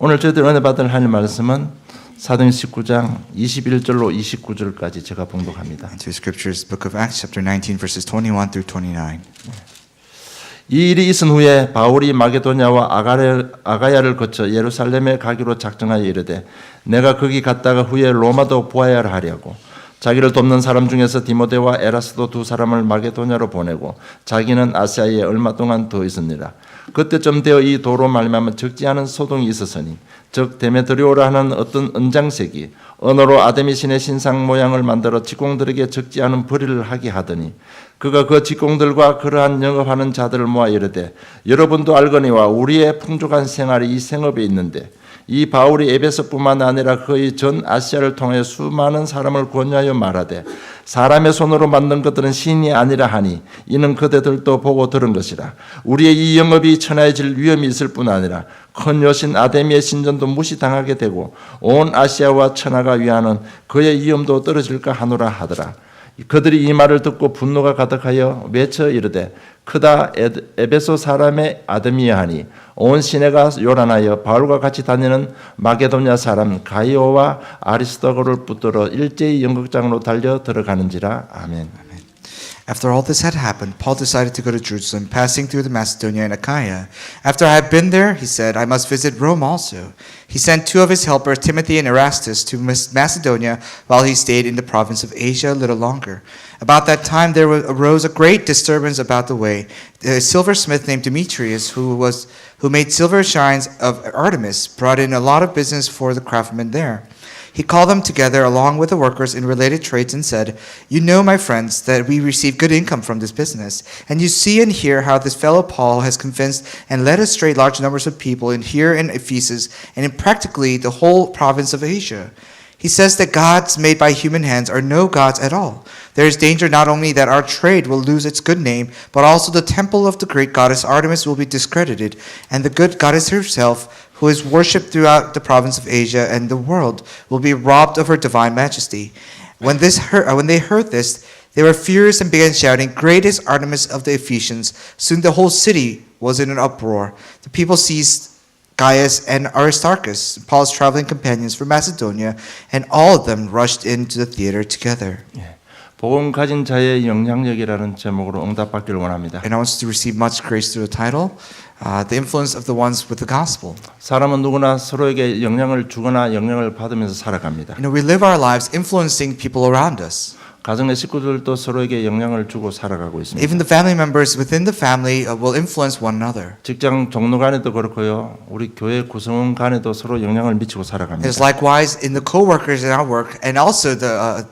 오늘 저희들 은혜 받을 하나님 말씀은 사도행 19장 21절로 29절까지 제가 봉독합니다. To Scriptures, Book of Acts, chapter 19, verses 21 through 29. 이 일이 있은 후에 바울이 마게도냐와 아가야를 거쳐 예루살렘에 가기로 작정하여 이르되 내가 거기 갔다가 후에 로마도 보아야 하려고 자기를 돕는 사람 중에서 디모데와 에라스도 두 사람을 마게도냐로 보내고 자기는 아시아에 얼마 동안 더 있었느니라. 그때쯤 되어 이 도로 말미암아 적지 않은 소동이 있었으니 즉 데메드리오라 하는 어떤 은장색이 언어로 아데미신의 신상 모양을 만들어 직공들에게 적지 않은 벌이를 하게 하더니 그가 그 직공들과 그러한 영업하는 자들을 모아 이르되 여러분도 알거니와 우리의 풍족한 생활이 이 생업에 있는데 이 바울이 에베소뿐만 아니라 거의 전 아시아를 통해 수많은 사람을 권유하여 말하되 사람의 손으로 만든 것들은 신이 아니라 하니 이는 그대들도 보고 들은 것이라. 우리의 이 영업이 천하해질 위험이 있을 뿐 아니라 큰 여신 아데미의 신전도 무시당하게 되고 온 아시아와 천하가 위하는 그의 위엄도 떨어질까 하노라 하더라. 그들이 이 말을 듣고 분노가 가득하여 외쳐 이르되 크다 에베소 사람의 아데미야 하니 온 시내가 요란하여 바울과 같이 다니는 마게도냐 사람 가이오와 아리스도고를 붙들어 일제히 연극장으로 달려 들어가는지라. 아멘. After all this had happened, Paul decided to go to Jerusalem, passing through the Macedonia and Achaia. After I had been there, he said, I must visit Rome also. He sent two of his helpers, Timothy and Erastus, to Macedonia while he stayed in the province of Asia a little longer. About that time there arose a great disturbance about the way. A silversmith named Demetrius, who made silver shrines of Artemis, brought in a lot of business for the craftsmen there. He called them together along with the workers in related trades and said, You know, my friends, that we receive good income from this business. And you see and hear how this fellow Paul has convinced and led astray large numbers of people here in Ephesus and in practically the whole province of Asia. He says that gods made by human hands are no gods at all. There is danger not only that our trade will lose its good name, but also the temple of the great goddess Artemis will be discredited, and the good goddess herself, who is worshipped throughout the province of Asia and the world, will be robbed of her divine majesty. When they heard this, they were furious and began shouting, Great is Artemis of the Ephesians. Soon the whole city was in an uproar. The people seized Gaius and Aristarchus, Paul's traveling companions from Macedonia, and all of them rushed into the theater together. 복음 가진 자의 영향력이라는 제목으로 응답받기를 원합니다. And I want you to receive much grace through the title, The Influence of the Ones with the Gospel. 사람은 누구나 서로에게 영향을 주거나 영향을 받으면서 살아갑니다. You know, we live our lives influencing people around us. 가정의 식구들도 서로에게 영향을 주고 살아가고 있습니다. Even the family members within the family will influence one another. 직장 동료 간에도 그렇고요. 우리 교회 구성원 간에도 서로 영향을 미치고 살아갑니다. It's likewise in the co-workers in our work and also the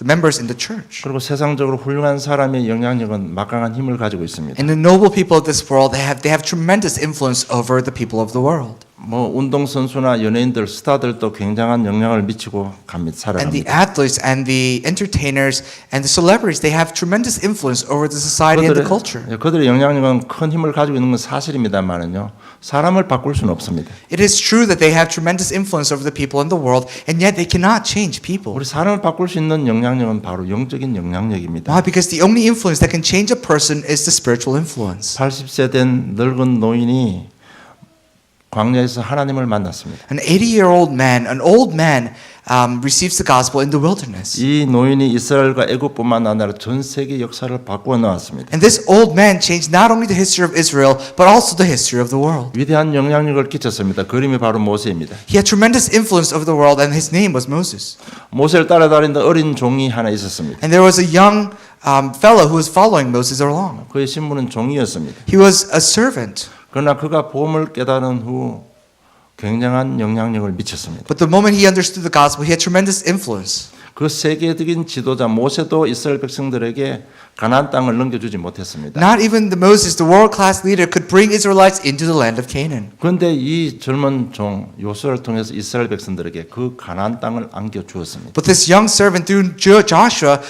members in the church. 그리고 세상적으로 훌륭한 사람의 영향력은 막강한 힘을 가지고 있습니다. And the noble people of this world, they have tremendous influence over the people of the world. 뭐 운동 선수나 연예인들, 스타들도 굉장한 영향을 미치고 And the 살아갑니다. athletes and the entertainers and the celebrities, they have tremendous influence over the society and the culture. 그들의 영향력은 큰 힘을 가지고 있는 건 사실입니다만은요. 사람을 바꿀 수는 없습니다. It is true that they have tremendous influence over the people in the world, and yet they cannot change people. 우리 사람을 바꿀 수 있는 영향력은 바로 영적인 영향력입니다. Why? Because the only influence that can change a person is the spiritual influence. 80세 된 늙은 노인이 광야에서 하나님을 만났습니다. An 80-year-old man, an old man, receives the gospel in the wilderness. 이 노인이 이스라엘과 애굽뿐만 아니라 전 세계 역사를 바꾸어 놓았습니다. And this old man changed not only the history of Israel, but also the history of the world. 위대한 영향력을 끼쳤습니다. 그림이 바로 모세입니다. He had tremendous influence over the world, and his name was Moses. 모세를 따라다니는 어린 종이 하나 있었습니다. And there was a young fellow who was following Moses along. 그의 신분은 종이었습니다. He was a servant. 그러나 그가 복음을 깨달은 후 굉장한 영향력을 미쳤습니다. But the moment he understood the gospel, he had tremendous influence. 그 세계적인 지도자 모세도 이스라엘 백성들에게 가나안 땅을 넘겨주지 못했습니다. Not even the Moses, the world-class leader, could bring Israelites into the land of Canaan. 그런데 이 젊은 종 요수아를 통해서 이스라엘 백성들에게 그 가나안 땅을 안겨 주었습니다. But this young servant through Joshua,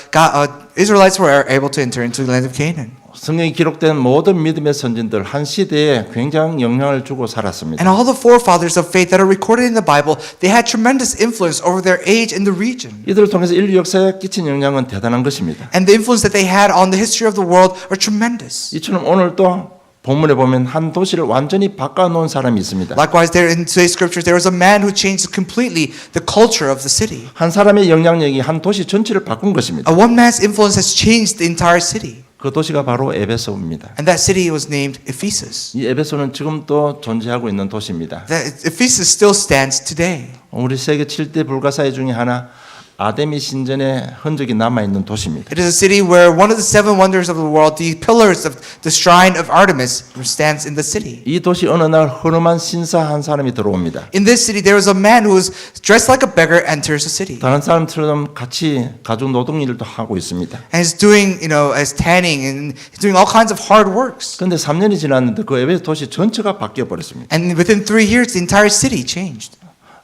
Israelites were able to enter into the land of Canaan. 성경에 기록된 모든 믿음의 선진들 한 시대에 굉장히 영향을 주고 살았습니다. And all the forefathers of faith that are recorded in the Bible, they had tremendous influence over their age and the region. 이들을 통해서 인류 역사에 끼친 영향은 대단한 것입니다. And the influence that they had on the history of the world are tremendous. 이처럼 오늘도 본문에 보면 한 도시를 완전히 바꿔놓은 사람이 있습니다. Likewise, there in today's scriptures, there was a man who changed completely the culture of the city. 한 사람의 영향력이 한 도시 전체를 바꾼 것입니다. One man's influence has changed the entire city. 그 도시가 바로 에베소입니다. And that city was named Ephesus. 이 에베소는 지금도 존재하고 있는 도시입니다. That Ephesus still stands today. 우리 세계 7대 불가사의 중에 하나 아데미 신전의 흔적이 남아있는 도시입니다. It is a city where one of the seven wonders of the world, the pillars of the shrine of Artemis, stands in the city. 이 도시 어느 날 허름한 신사 한 사람이 들어옵니다. In this city, there was a man who was dressed like a beggar enters the city. 다른 사람처럼 같이 가죽 노동 일도 하고 있습니다. And he's doing, as tanning and he's doing all kinds of hard works. 그런데 3년이 지났는데 그 에베소 도시 전체가 바뀌어 버렸습니다. And within 3 years, the entire city changed.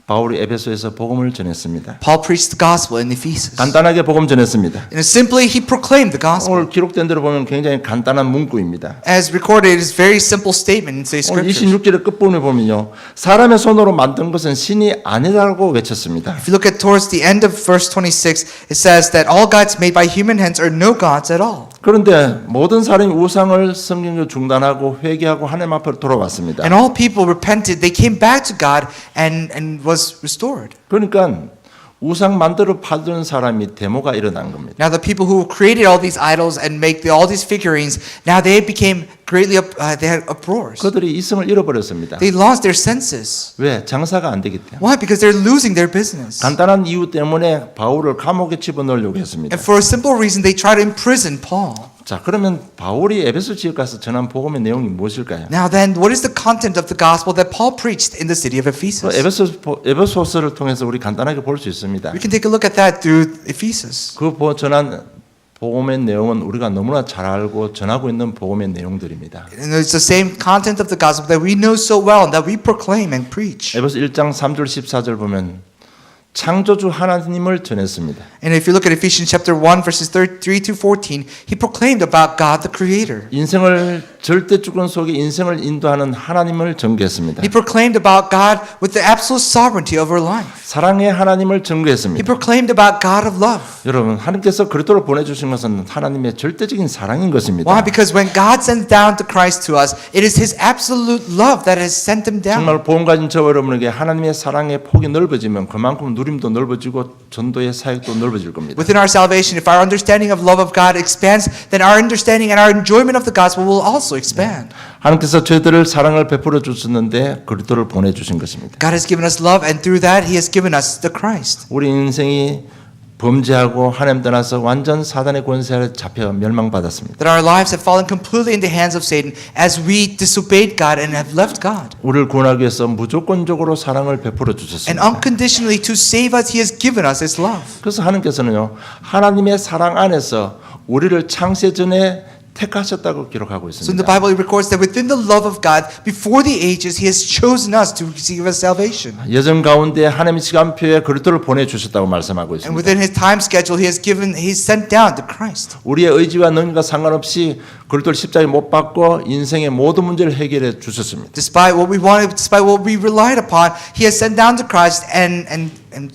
바울이 에베소에서 복음을 전했습니다. Paul preached the gospel in Ephesus. 간단하게 복음 전했습니다. And simply, he proclaimed the gospel. 오늘 기록된 대로 보면 굉장히 간단한 문구입니다. As recorded, it is a very simple statement in today's 오늘 scriptures. 26절의 끝부분에 보면요. 사람의 손으로 만든 것은 신이 아니라고 외쳤습니다. If you look at towards the end of verse 26, it says that all gods made by human hands are no gods at all. 그런데 모든 사람이 우상을 섬기는 중단하고 회개하고 하나님 앞으로 돌아왔습니다. And all people repented. They came back to God and was restored. 그러니까 우상 만들어 팔던 사람이 데모가 일어난 겁니다. Now the people who created all these idols and make all these figurines, now they became greatly they had uproars. 그들이 이성을 잃어버렸습니다. They lost their senses. 왜? 장사가 안 되기 때문에. Why? Because they're losing their business. 간단한 이유 때문에 바울을 감옥에 집어넣으려고 했습니다. And for a simple reason, they try to imprison Paul. 자, 그러면 바울이 에베소 지역 가서 전한 복음의 내용이 무엇일까요? Now then, what is the content of the gospel that Paul preached in the city of Ephesus? 에베소서를 통해서 우리 간단하게 볼 수 있습니다. We can take a look at that through Ephesus. 그 전한 복음의 내용은 우리가 너무나 잘 알고 전하고 있는 복음의 내용들입니다. And it's the same content of the gospel that we know so well and that we proclaim and preach. 에베소 1장 3절 14절 보면 창조주 하나님을 전했습니다. And if you look at Ephesians chapter 1 verses 3 to 14, he proclaimed about God the creator. 인생을 절대 주권 속에 인생을 인도하는 하나님을 전개했습니다. He proclaimed about God with the absolute sovereignty of our life. 사랑의 하나님을 He 전개했습니다. proclaimed about God of love. 여러분, 하나님께서 그리스도를 보내주신 것은 하나님의 절대적인 사랑인 것입니다. Why? Because when God sends down to Christ to us, it is His absolute love that has sent Him down. 정말 복음 가진 저 여러분에게 하나님의 사랑의 폭이 넓어지면 그만큼 누림도 넓어지고 전도의 사역도 넓어질 겁니다. Within our salvation, if our understanding of love of God expands, then our understanding and our enjoyment of the gospel will also expand. 하나님께서 저희들을 사랑을 베풀어 주셨는데 그리스도를 보내주신 것입니다. God has given us love, and through that, He has given us the Christ. 우리 인생이 범죄하고 하나님 떠나서 완전 사단의 권세 아래 잡혀 멸망받았습니다. That our lives have fallen completely in the hands of Satan as we disobeyed God and have left God. 우리를 구원하기 위해서 무조건적으로 사랑을 베풀어 And 주셨습니다. unconditionally to save us, He has given us His love. 그래서 하나님께서는요, 하나님의 사랑 안에서 우리를 창세 전에 택하셨다고 기록하고 So in the 있습니다. Bible, it records that within the love of God, before the ages, He has chosen us to receive us salvation. 예전 가운데 하나님의 시간표에 그리스도를 보내주셨다고 말씀하고 And 있습니다. within His time schedule, He has sent down the Christ. 우리의 의지와 능력과 상관없이 그리스도를 십자가에 못 박고 인생의 모든 문제를 해결해 주셨습니다. Despite what we wanted, despite what we relied upon, He has sent down the Christ and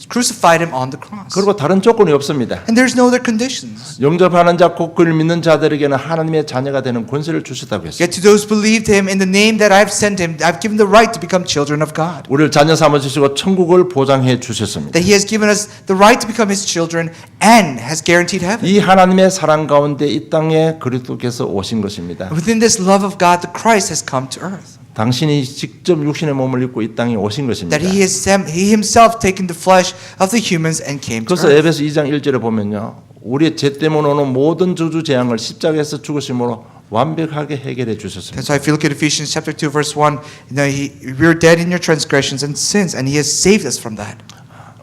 crucified Him on the cross. 그리고 다른 조건이 없습니다. And there's no other conditions. 영접하는 자, 곧 그를 믿는 자들에게는 하나님의 자녀가 되는 권세를 주셨다고 했습니다. Yet to those who believed Him in the name that I've sent Him, I've given the right to become children of God. 우리를 자녀 삼아 주시고 천국을 보장해 주셨습니다. That He has given us the right to become His children and has guaranteed heaven. 이 하나님의 사랑 가운데 이 땅에 그리스도께서 오신 것입니다. Within this love of God, the Christ has come to earth. 당신이 직접 육신의 몸을 입고 이 땅에 오신 것입니다. That He Himself taken the flesh of the humans and came to 그래서 earth. 에베소 2장 1절에 보면요, 우리의 죄 때문에 오는 모든 저주 재앙을 십자가에서 죽으심으로 완벽하게 해결해 주셨습니다. That's why if you look at Ephesians chapter 2 verse 1, we were dead in your transgressions and sins, and He has saved us from that.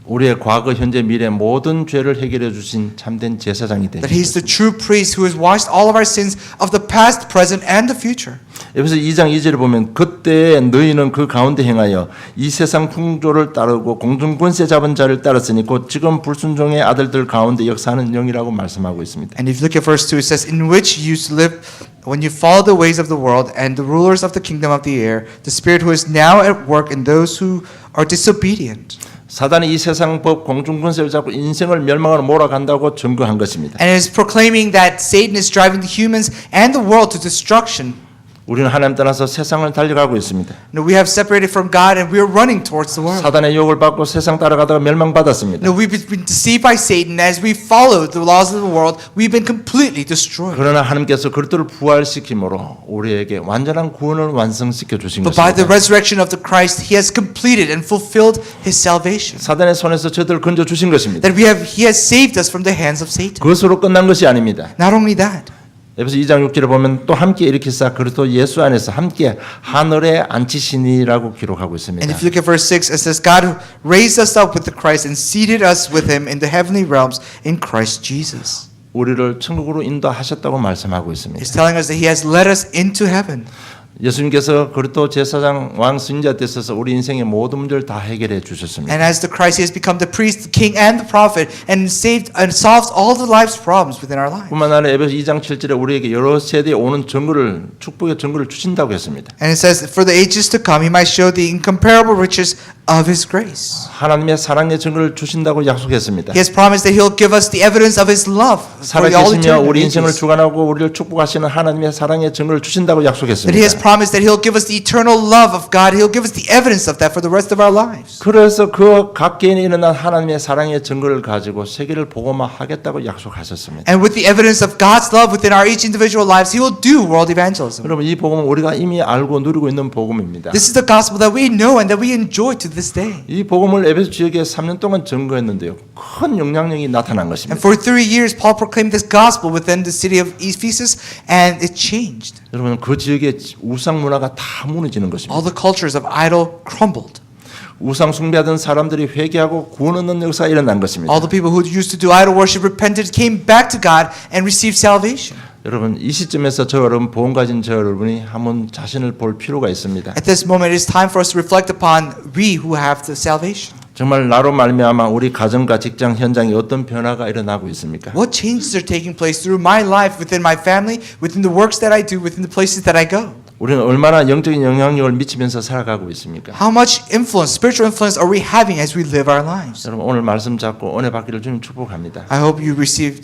우리의 과거, 현재, 미래 모든 죄를 해결해 주신 참된 제사장이 That He's the 되셨습니다. true priest who has washed all of our sins of the past, present, and the future. 에베소 2장 2절에 보면 그때 너희는 그 가운데 행하여 이 세상 풍조를 따르고 공중 권세 잡은 자를 따랐으니 곧 지금 불순종의 아들들 가운데 역사하는 영이라고 말씀하고 있습니다. And if you look at verse 2, it says, in which you used to live when you followed the ways of the world and the rulers of the kingdom of the air, the spirit who is now at work in those who are disobedient. 사단이 이 세상 법 공중 권세를 잡고 인생을 멸망으로 몰아간다고 증거한 것입니다. And it is proclaiming that Satan is driving the humans and the world to destruction. 우리는 하나님 떠나서 세상을 달려가고 있습니다. No, we have separated from God and we are running towards the world. 사단의 유혹을 받고 세상 따라가다가 멸망받았습니다. No, we've been deceived by Satan. As we followed the laws of the world, we've been completely destroyed. 그러나 하나님께서 그리스도를 부활시킴으로 우리에게 완전한 구원을 완성시켜 주신 But by the 것입니다. resurrection of the Christ, He has completed and fulfilled His salvation. 사단의 손에서 저들을 건져 주신 것입니다. That He has saved us from the hands of Satan. 그것으로 끝난 것이 아닙니다. Not only that, 에베소 2장 6절에 보면 또 함께 일으키사 그리스도 예수 안에서 함께 하늘에 앉히시니라고 기록하고 있습니다. and if you look at verse 6, it says, God raised us up with the Christ and seated us with Him in the heavenly realms in Christ Jesus. 우리를 천국으로 인도하셨다고 말씀하고 있습니다. He's telling us that He has led us into heaven. 예수님께서 그리스도 제사장 왕 승자 때 있어서 우리 인생의 모든 문제를 다 해결해 주셨습니다. And as the Christ, He has become the priest, the king, and the prophet, and saved and solved all the life's problems within our lives. 뿐만 아니라 에베소 2장 7절에 우리에게 여러 세대에 오는 정글을 축복의 정글을 주신다고 했습니다. And it says, for the ages to come, He might show the incomparable riches of His grace. 하나님의 사랑의 정글을 주신다고 약속했습니다. He has promised that He'll give us the evidence of His love for all 살아계시며 우리 eternity. 인생을 주관하고 우리를 축복하시는 하나님의 사랑의 정글을 주신다고 That He has 약속했습니다. promised that He'll give us the eternal love of God. He'll give us the evidence of that for the rest of our lives. 그래서 그 각 개인에 일어난 하나님의 사랑의 정글을 가지고 세계를 복음화하겠다고 약속하셨습니다. And with the evidence of God's love within our each individual lives, He will do world evangelism. 여러분 이 복음은 우리가 이미 알고 누리고 있는 복음입니다. This is the gospel that we know and that we enjoy to this day. 이 복음을 에베소 지역에 3년 동안 전거했는데요. 큰 영향력이 나타난 And 것입니다. for 3 years, Paul proclaimed this gospel within the city of Ephesus, and it changed. 여러분 그 지역의 우상 문화가 다 무너지는 것입니다. All the cultures of idol crumbled. 우상 숭배하던 사람들이 회개하고 구원 얻는 역사가 일어난 것입니다. All the people who used to do idol worship repented, came back to God, and received salvation. 여러분 이 시점에서 저 여러분 복음 가진 저 여러분이 한번 자신을 볼 필요가 있습니다. At this moment, it is time for us to reflect upon we who have the salvation. 정말 나로 말미암아 우리 가정과 직장 현장에 어떤 변화가 일어나고 있습니까? What changes are taking place through my life, within my family, within the works that I do, within the places that I go? 우리는 얼마나 영적인 영향력을 미치면서 살아가고 있습니까? How much influence, spiritual influence, are we having as we live our lives? 여러분 오늘 말씀 잡고 은혜 받기를 주님 축복합니다. I hope you receive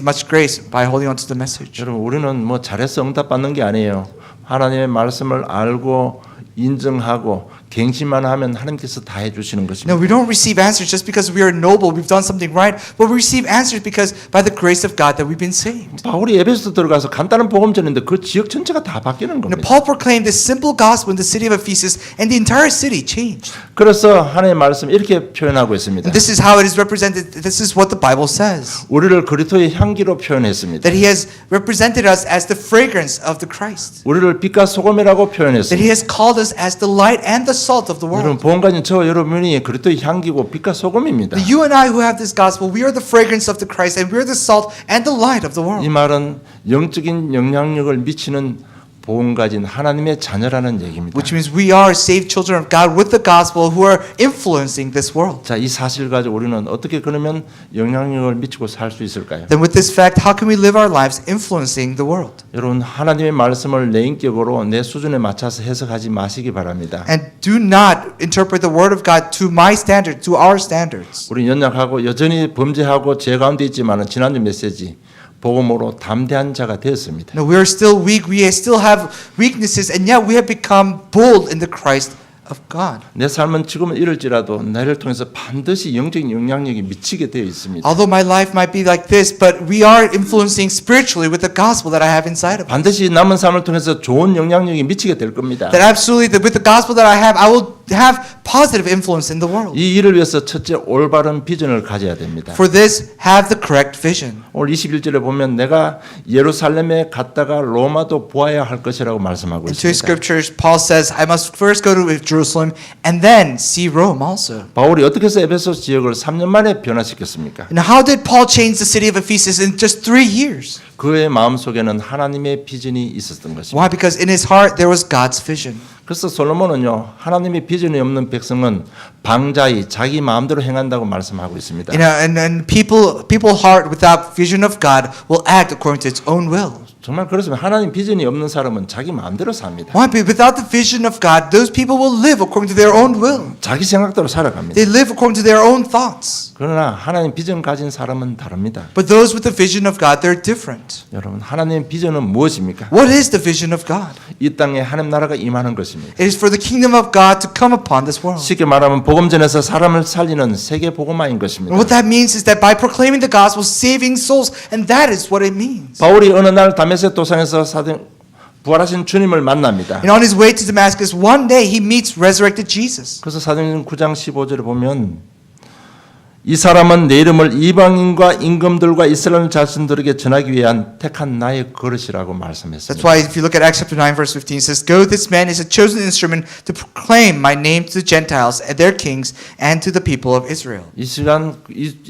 much grace by holding on to the message. 여러분 우리는 뭐 잘해서 응답 받는 게 아니에요. 하나님의 말씀을 알고 인정하고 갱신만 하면 하나님께서 다 해주시는 것입니다. No, we don't receive answers just because we are noble, we've done something right, but we receive answers because by the grace of God that we've been saved. 바울이 에베소 들어가서 간단한 복음 전했는데 그 지역 전체가 다 바뀌는 Now, 겁니다. Paul proclaimed this simple gospel in the city of Ephesus, and the entire city changed. 그래서 하나님의 말씀 이렇게 표현하고 있습니다. And this is how it is represented. This is what the Bible says. 우리를 그리스도의 향기로 표현했습니다. That He has represented us as the fragrance of the Christ. 우리를 빛과 소금이라고 That 표현했습니다. He has called us as the light and the salt of the 여러분 world. 복음 가진 저 여러분이 그리스도의 향기고 빛과 소금입니다. That you and I who have this gospel, we are the fragrance of the Christ, and we are the salt and the light of the 이 world. 말은 영적인 영향력을 미치는 복음 가진 하나님의 자녀라는 얘기입니다. Which means we are saved children of God with the gospel who are influencing this world. 자, 이 사실 가지고 우리는 어떻게 그러면 영향력을 미치고 살 수 있을까요? Then with this fact, how can we live our lives influencing the world? 여러분 하나님의 말씀을 내 인격으로 내 수준에 맞춰서 해석하지 마시기 바랍니다. And do not interpret the word of God to my standard, to our standards. 우리 연약하고 여전히 범죄하고 죄 가운데 있지만은 지난주 메시지 복음으로 담대한 자가 되었습니다. No, we are still weak. We still have weaknesses, and yet we have become bold in the Christ of God. 내 삶은 지금은 이럴지라도 나를 통해서 반드시 영적인 영향력이 미치게 되어 있습니다. Although my life might be like this, but we are influencing spiritually with the gospel that I have inside of me. 반드시 남은 삶을 통해서 좋은 영향력이 미치게 될 겁니다. That absolutely, that with the gospel that I will have positive influence in the world. 이 일을 위해서 첫째 올바른 비전을 가져야 됩니다. For this, have the correct vision. 오늘 21절에 보면 내가 예루살렘에 갔다가 로마도 보아야 할 것이라고 말씀하고 In two 있습니다. scriptures, Paul says, I must first go to Jerusalem and then see Rome also. 바울이 어떻게 해서 에베소 지역을 3년 만에 변화시켰습니까? And how did Paul change the city of Ephesus in just 3 years? 그의 마음속에는 하나님의 비전이 있었던 것입니다. Why? Because in his heart there was God's vision. 그래서 솔로몬은요, 하나님의 비전이 없는 백성은 방자히 자기 마음대로 행한다고 말씀하고 있습니다. And people heart without vision of God will act according to its own will. 정말 그렇습니다. 하나님 비전이 없는 사람은 자기 마음대로 삽니다. Why? Without the vision of God, those people will live according to their own will. 자기 생각대로 살아갑니다. They live according to their own thoughts. 그러나 하나님 비전 가진 사람은 다릅니다. But those with the vision of God, they're different. 여러분, 하나님의 비전은 무엇입니까? What is the vision of God? 이 땅에 하나님 나라가 임하는 것입니다. It is for the kingdom of God to come upon this world. 쉽게 말하면 복음전에서 사람을 살리는 세계 복음화인 것입니다. And what that means is that by proclaiming the gospel, saving souls, and that is what it means. 바울이 어느 날 다메섹 도상에서 부활하신 주님을 만납니다. And on his way to Damascus, one day he meets resurrected Jesus. 그래서 사도행전 9장 15절에 보면 이 사람은 내 이름을 이방인과 임금들과 이스라엘 자신들에게 전하기 위한 택한 나의 그릇이라고 That's 말씀했습니다. why if you look at Acts chapter 9 verse 15 it says, Go, this man is a chosen instrument to proclaim my name to the Gentiles and their kings and to the people of Israel. 이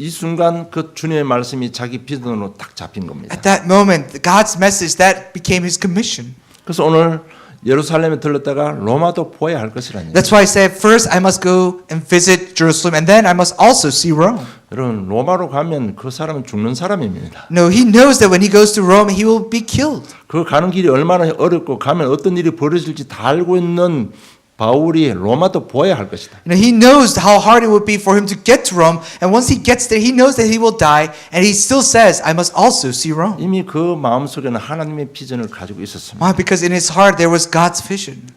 순간 그 주님의 말씀이 자기 비전으로 딱 잡힌 겁니다. At that moment, God's message, that became his commission. 그래서 오늘 예루살렘에 들렀다가 로마도 보아야 할 것이라니. That's why I said, first I must go and visit Jerusalem, and then I must also see Rome. 여러분, 로마로 가면 그 사람은 죽는 사람입니다. No, he knows that when he goes to Rome, he will be killed. 그 가는 길이 얼마나 어렵고 가면 어떤 일이 벌어질지 다 알고 있는 바울이 로마도 보아야 할 것이다. He knows how hard it would be for him to get to Rome, and once he gets there, he knows that he will die, and he still says, I must also see Rome. 이미 그 마음속에는 하나님의 비전을 가지고 있었습니다. Why? Because in his heart there was God's vision.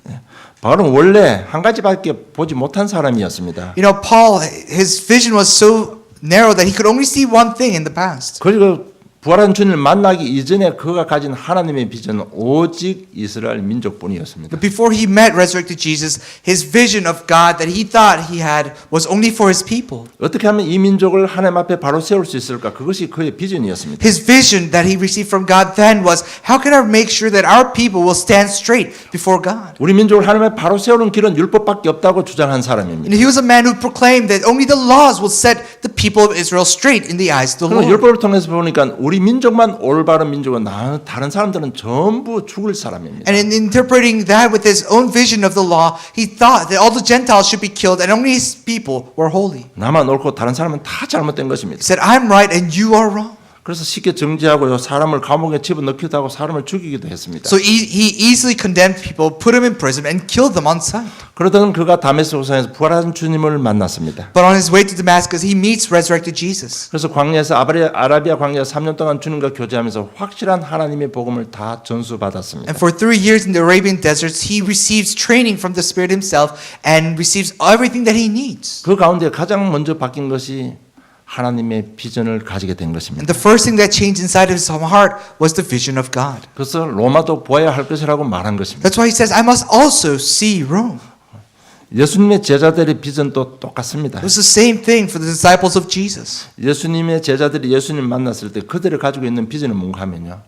바울은 원래 한 가지밖에 보지 못한 사람이었습니다. Paul, his vision was so narrow that he could only see one thing in the past. 그리고 부활한 주님을 만나기 이전에 그가 가진 하나님의 비전은 오직 이스라엘 민족뿐이었습니다. But before he met resurrected Jesus, his vision of God that he thought he had was only for his people. 어떻게 하면 이 민족을 하나님 앞에 바로 세울 수 있을까? 그것이 그의 비전이었습니다. His vision that he received from God then was, how can I make sure that our people will stand straight before God? 우리 민족을 하나님 앞에 바로 세우는 길은 율법밖에 없다고 주장한 사람입니다. He was a man who proclaimed that only the laws will set the people of Israel straight in the eyes of the 그럼 Lord. 율법을 통해서 보니까 우리 민족만 올바른 민족은 다른 사람들은 전부 죽을 사람입니다. And in interpreting that with his own vision of the law, he thought that all the Gentiles should be killed and only his people were holy. 나만 옳고 다른 사람은 다 잘못된 He 것입니다. said, I'm right and you are wrong. 그래서 쉽게 정죄하고요, 사람을 감옥에 집어넣기도 하고 사람을 죽이기도 했습니다. So he easily condemned people, put them in prison, and killed them on sight. 그러던 그가 다메섹 도상에서 부활한 주님을 만났습니다. But on his way to Damascus, he meets resurrected Jesus. 그래서 광야에서 아라비아 광야에서 3년 동안 주님과 교제하면서 확실한 하나님의 복음을 다 전수받았습니다. And for 3 years in the Arabian deserts, he receives training from the Spirit himself and receives everything that he needs. 그 가운데 가장 먼저 바뀐 것이 하나님의 비전을 가지게 된 것입니다. And the first thing that changed inside of his heart was the vision of God. 그래서 로마도 보아야 할 것이라고 말한 것입니다. That's why he says, I must also see Rome. 예수님의 제자들의 비전도 똑같습니다. It was the same thing for the disciples of Jesus. 예수님의 제자들이 예수님 만났을 때 그들이 가지고 있는 비전은 뭔가 하면요,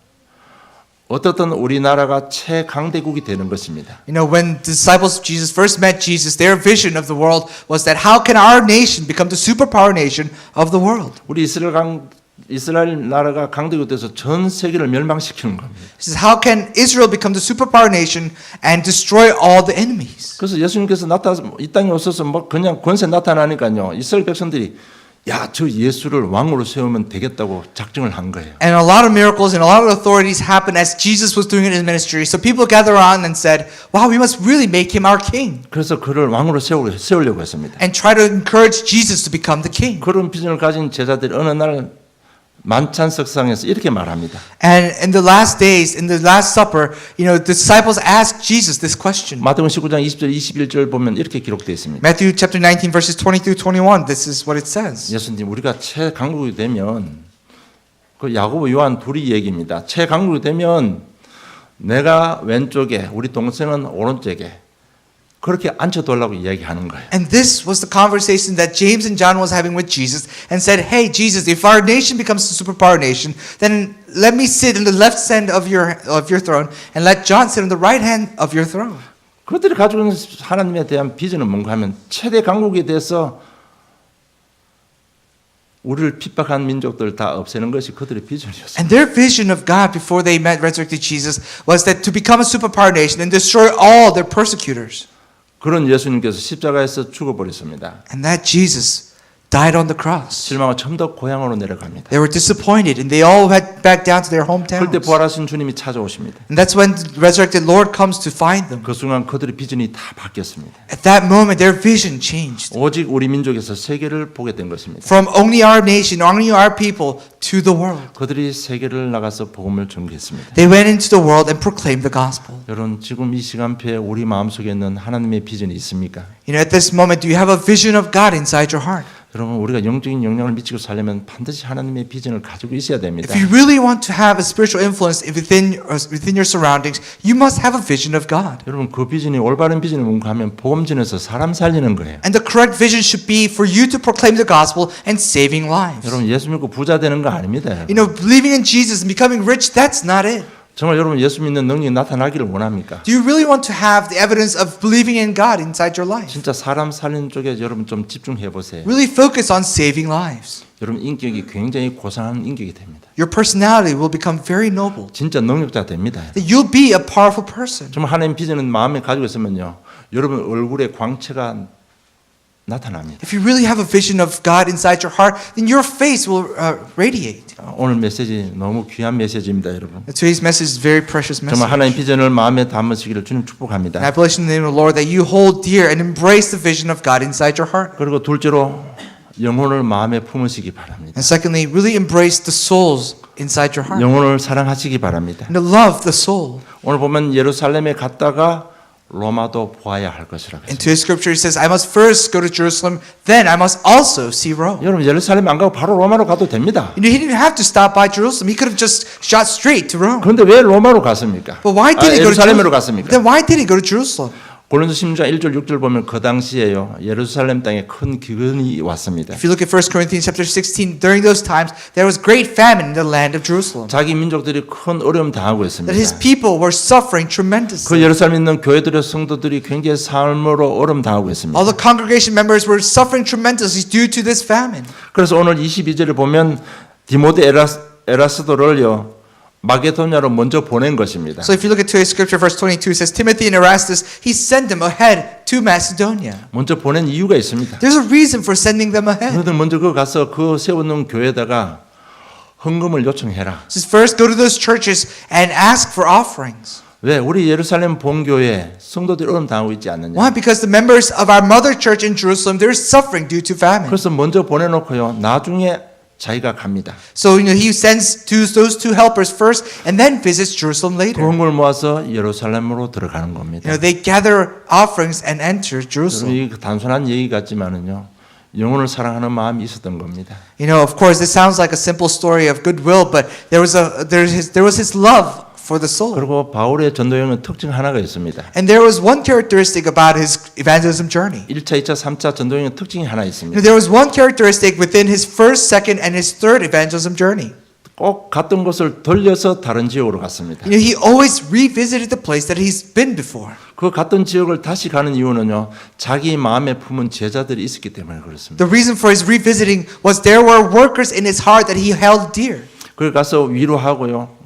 어떻든 우리나라가 최강대국이 되는 것입니다. When the disciples of Jesus first met Jesus, their vision of the world was that how can our nation become the superpower nation of the world? 우리 이스라엘 나라가 강대국이 돼서 전 세계를 멸망시키는 겁니다. He says, how can Israel become the superpower nation and destroy all the enemies? 그래서 예수님께서 이 땅에 오셔서 뭐 그냥 권세 나타나니까요, 이스라엘 백성들이 야, 저 예수를 왕으로 세우면 되겠다고 작정을 한 거예요. And a lot of miracles and a lot of authorities happened as Jesus was doing in his ministry. So people gathered around and said, wow, we must really make him our king. 그래서 그를 왕으로 세우려고 했습니다. And try to encourage Jesus to become the king. 그런 비전을 가진 제자들이 어느 날 만찬석상에서 이렇게 말합니다. And in the last days, in the last supper, the disciples asked Jesus this question. 마태복음 19장 20절 21절 보면 이렇게 기록되어 있습니다. Matthew chapter 19 verses 20 through 21. This is what it says. 예수님, 우리가 최강국이 되면, 그 야고보 요한 둘이 얘기입니다. 최강국이 되면 내가 왼쪽에 우리 동생은 오른쪽에 그렇게 앉혀두려고 이야기하는 거예요. And this was the conversation that James and John was having with Jesus and said, hey Jesus, if our nation becomes a superpower nation, then let me sit in the left hand of your throne and let John sit on the right hand of your throne. 그들이 가지고 있는 하나님에 대한 비전은 뭔가 하면 최대 강국에 대해서 우리를 핍박한 민족들 다 없애는 것이 그들의 비전이었어요. And their vision of God before they met resurrected Jesus was that to become a superpower nation and destroy all their persecutors. 그런 예수님께서 십자가에서 죽어버렸습니다. And that Jesus died on the cross. 실망하고 전부 다 고향으로 내려갑니다. They were disappointed and they all went back down to their 그때 hometowns. 부활하신 주님이 찾아오십니다. And that's when the resurrected Lord comes to find them. 그 순간 그들의 비전이 다 바뀌었습니다. At that moment, their vision changed. 오직 우리 민족에서 세계를 보게 된 것입니다. From only our nation, only our people, to the world. 그들이 세계를 나가서 복음을 전개했습니다. They went into the world and proclaimed the gospel. 여러분 지금 이 시간표에 우리 마음속에 있는 하나님의 비전이 있습니까? You know, at this moment, do you have a vision of God inside your heart? 여러분 우리가 영적인 영향을 미치고 살려면 반드시 하나님의 비전을 가지고 있어야 됩니다. If you really want to have a spiritual influence within your surroundings, you must have a vision of God. 여러분 그 비전이 올바른 비전을 뭔가 하면 복음전에서 사람 살리는 거예요. And the correct vision should be for you to proclaim the gospel and saving lives. 여러분 예수 믿고 부자 되는 거 아닙니다. You know, believing in Jesus and becoming rich, that's not it. 정말 여러분 예수 믿는 능력이 나타나기를 원합니까? Do you really want to have the evidence of believing in God inside your life? 진짜 사람 살리는 쪽에 여러분 좀 집중해 보세요. Really focus on saving lives. 여러분 인격이 굉장히 고상한 인격이 됩니다. Your personality will become very noble. 진짜 능력자 됩니다. That you'll be a powerful person. 정말 하나님 비전은 마음에 가지고 있으면요, 여러분 얼굴에 광채가 나타납니다. If you really have a vision of God inside your heart, then your face will radiate. 오늘 메시지 너무 귀한 메시지입니다, 여러분. Today's message is a very precious message. 정말 하나님 비전을 마음에 담으시기를 주님 And 축복합니다. I bless in the name of the Lord that you hold dear and embrace the vision of God inside your heart. 그리고 둘째로 영혼을 마음에 품으시기 바랍니다. And secondly, really embrace the souls inside your heart. 영혼을 사랑하시기 바랍니다. And to love the soul. 오늘 보면 예루살렘에 갔다가 로마도 보아야 할 것이라고 In 했습니다. today's scripture, it says, I must first go to Jerusalem, then I must also see Rome. 여러분 예루살렘 안 가고 바로 로마로 가도 됩니다. You know, he didn't have to stop by Jerusalem. He could have just shot straight to Rome. 그런데 왜 로마로 갔습니까? But why did he go to 예루살렘으로 Jerusalem? 갔습니까? Then why did he go to Jerusalem? 고린도 16장 1절 6절 보면 그 당시에요 예루살렘 땅에 큰 기근이 왔습니다. If you look at 1 Corinthians chapter 16, during those times, there was great famine in the land of Jerusalem. 자기 민족들이 큰 어려움 당하고 있습니다. That his people were suffering tremendously. 그 예루살렘에 있는 교회들의 성도들이 굉장히 삶으로 어려움 당하고 있습니다. All the congregation members were suffering tremendously due to this famine. 그래서 오늘 22절을 보면 디모데 에라스도를요 마게도냐로 먼저 보낸 것입니다. So if you look at today's scripture, verse 22, it says, Timothy and Erastus, he sent them ahead to Macedonia. 먼저 보낸 이유가 있습니다. There's a reason for sending them ahead. 너희들 먼저 그 가서 그 세워놓은 교회에다가 헌금을 요청해라. It says, first go to those churches and ask for offerings. 왜 우리 예루살렘 본교회 성도들이 어려움 당하고 있지 않느냐? Why? Because the members of our mother church in Jerusalem, they're suffering due to famine. 그래서 먼저 보내놓고요. 나중에 자기가 갑니다. So you know he sends those two helpers first, and then visits Jerusalem 그 later. 헌금을 모아서 예루살렘으로 들어가는 겁니다. You know, they gather offerings and enter Jerusalem. 이 단순한 얘기 같지만은요. 영혼을 사랑하는 마음이 있었던 겁니다. You know, of course, this sounds like a simple story of goodwill, but there was his love for the soul. 그리고 바울의 전도여행은 특징 하나가 있습니다. And there was one characteristic about his evangelism journey. 1차, 2차, 3차 전도여행은 특징이 하나 You know, 있습니다. there was one characteristic within his first, second, and his third evangelism journey. 꼭 갔던 곳을 돌려서 다른 지역으로 갔습니다. You know, he always revisited the place that he's been before. 그 갔던 지역을 다시 가는 이유는요. 자기 마음에 품은 제자들이 있었기 때문에 그렇습니다. The reason for his revisiting was there were workers in his heart that he held dear. 거기 가서 위로하고요.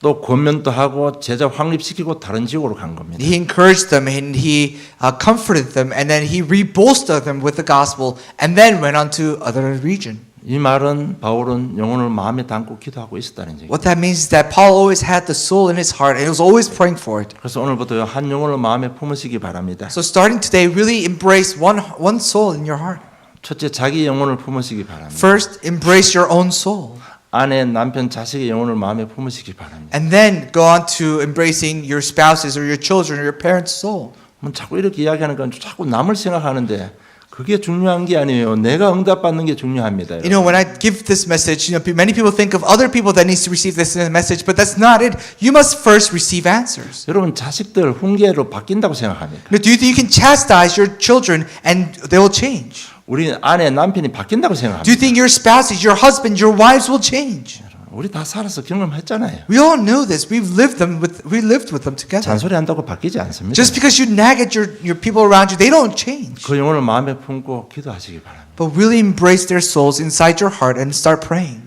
또 권면도 하고 제자 확립시키고 다른 지역으로 간 겁니다. He encouraged them and he comforted them and then he rebolstered them with the gospel and then went on to other region. 이 말은 바울은 영혼을 마음에 담고 기도하고 있었다는 얘기예요. What that means is that Paul always had the soul in his heart and he was always praying for it. 그래서 오늘부터 한 영혼을 마음에 품으시기 바랍니다. So starting today, really embrace one soul in your heart. 첫째 자기 영혼을 품으시기 바랍니다. First, embrace your own soul. 아내, 남편, 자식의 영혼을 마음에 품으시기 바랍니다. And then go on to embracing your spouses or your children or your parents' soul. 뭐 자꾸 이렇게 이야기하니까 자꾸 남을 생각하는데 그게 중요한 게 아니에요. 내가 응답받는 게 중요합니다. You know, when I give this message, you know, many people think of other people that needs to receive this message, but that's not it. You must first receive answers. 여러분 자식들 훈계로 바뀐다고 생각합니까? You know, do you think you can chastise your children and they will change? 우리 아내, 남편이 바뀐다고 Do 생각합니다. you think your spouses, your husband, your wives will change? 우리 다 살아서 경험했잖아요. We all know this. We lived with them together. 잔소리한다고 바뀌지 않습니다. Just because you nag at your people around you, they don't change. 그 영혼을 마음에 품고 기도하시기 바랍니다. But really embrace their souls inside your heart and start praying.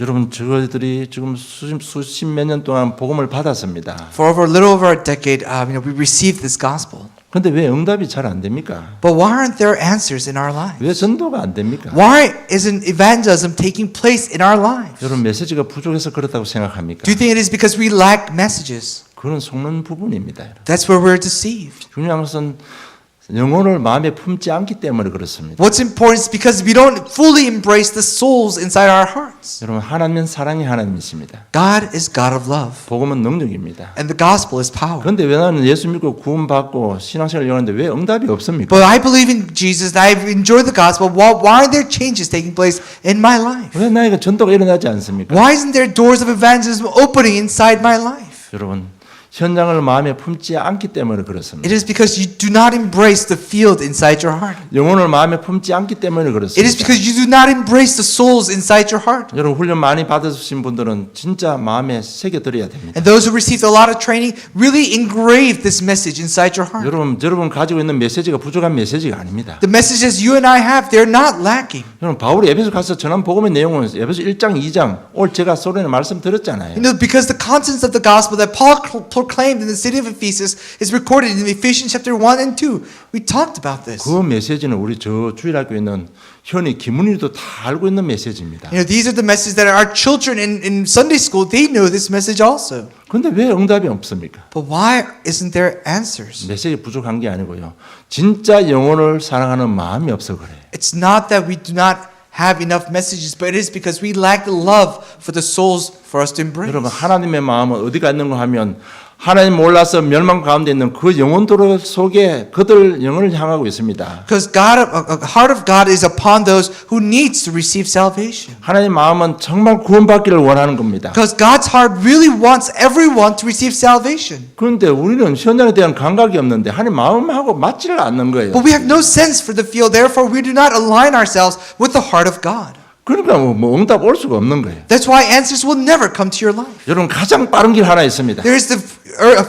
여러분 저희들이 지금 수십 몇 년 동안 복음을 받았습니다. For over a little over a decade, you know, we received this gospel. 근데 왜 응답이 잘 안 됩니까? But why aren't there answers in our lives? 왜 전도가 안 됩니까? Why isn't evangelism taking place in our lives? 여러분 메시지가 부족해서 그렇다고 생각합니까? Do you think it is because we lack messages? 그건 속는 부분입니다. That's where we're deceived. 중요한 것은 영혼을 마음에 품지 않기 때문에 그렇습니다. What's important is because we don't fully embrace the souls inside our hearts. 여러분 하나님은 사랑의 하나님이십니다. God is God of love, 복음은 능력입니다. and the gospel is power. 그런데 왜 나는 예수 믿고 구원받고 신앙생활을 영하는데 왜 응답이 없습니까? But I believe in Jesus and I enjoy the gospel. Why are there changes taking place in my life? 왜 나에게 전도가 일어나지 않습니까? Why isn't there doors of evangelism opening inside my life? 여러분 현장을 마음에 품지 않기 때문에 그렇습니다. It is because you do not embrace the field inside your heart. 영혼을 마음에 품지 않기 때문에 It is 그렇습니다. because you do not embrace the souls inside your heart. 여러분 훈련 많이 받으신 분들은 진짜 마음에 새겨드려야 됩니다. And those who received a lot of training really engrave this message inside your heart. 여러분 가지고 있는 메시지가 부족한 메시지가 아닙니다. The messages you and I have, they're not lacking. 여러분 바울이 에베소 가서 전한 복음의 내용은 에베소 1장 2장 오늘 제가 소련에 말씀 드렸잖아요. You know, because the contents of the gospel that Paul proclaimed in the city of Ephesus is recorded in Ephesians chapter 1 and 2. We talked about this. 그 메시지는 우리 저 주일학교에 있는 현이 김은희도 다 알고 있는 메시지입니다. You know, these are the messages that our children in Sunday school, they know this message also. 그런데 왜 응답이 없습니까? But why isn't there answers? 메시지 부족한 게 아니고요. 진짜 영혼을 사랑하는 마음이 없어 그래요. It's not that we do not have enough messages, but it is because we lack the love for the souls for us to embrace. 여러분 하나님의 마음은 어디가 있는가 하면 하나님 몰라서 멸망 가운데 있는 그 영혼들 속에 그들 영혼을 향하고 있습니다. Because God, a heart of God is upon those who needs to receive salvation. 하나님 마음은 정말 구원받기를 원하는 겁니다. Because God's heart really wants everyone to receive salvation. 그런데 우리는 현장에 대한 감각이 없는데 하나님 마음하고 맞지를 않는 거예요. But we have no sense for the field, therefore we do not align ourselves with the heart of God. 그러니까 뭐 응답 올 수가 없는 거예요. That's why answers will never come to your life. 여러분 가장 빠른 길 하나 있습니다. There is the